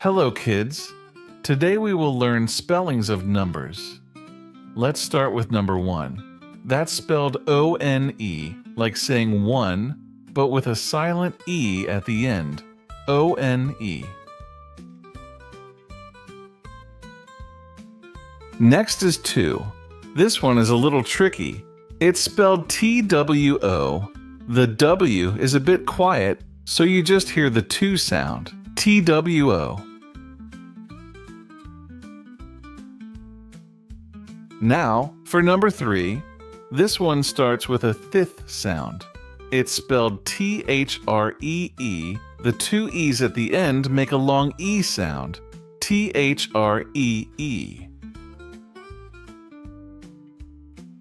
Hello, kids. Today we will learn spellings of numbers. Let's start with number 1. That's spelled O-N-E, like saying one, but with a silent E at the end. O-N-E. Next is 2. This one is a little tricky. It's spelled T-W-O. The W is a bit quiet, so you just hear the 2 sound. T-W-O. Now, for number 3, this one starts with a th sound. It's spelled T-H-R-E-E. The 2 E's at the end make a long E sound. T-H-R-E-E.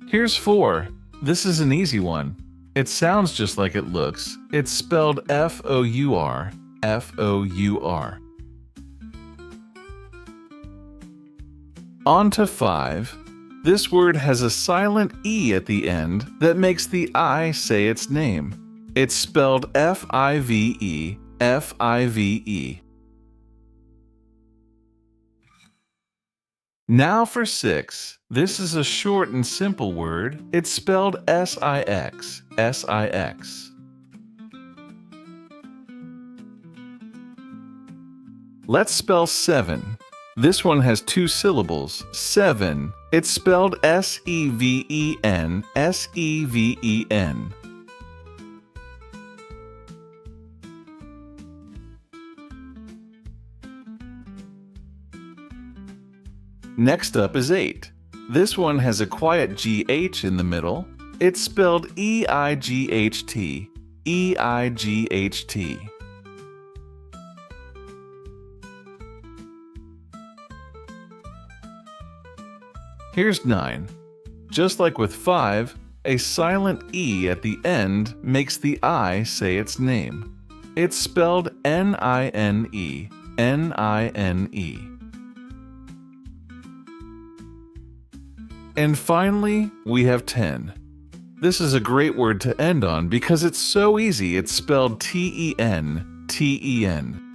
Here's 4. This is an easy one. It sounds just like it looks. It's spelled F-O-U-R. F-O-U-R. On to 5. This word has a silent E at the end that makes the I say its name. It's spelled F-I-V-E, F-I-V-E. Now for 6. This is a short and simple word. It's spelled S-I-X, S-I-X. Let's spell 7. This one has 2 syllables, 7. It's spelled S-E-V-E-N, S-E-V-E-N. Next up is 8. This one has a quiet G-H in the middle. It's spelled E-I-G-H-T, E-I-G-H-T. Here's 9. Just like with 5, a silent E at the end makes the I say its name. It's spelled N-I-N-E, N-I-N-E. And finally, we have 10. This is a great word to end on because it's so easy. It's spelled T-E-N, T-E-N.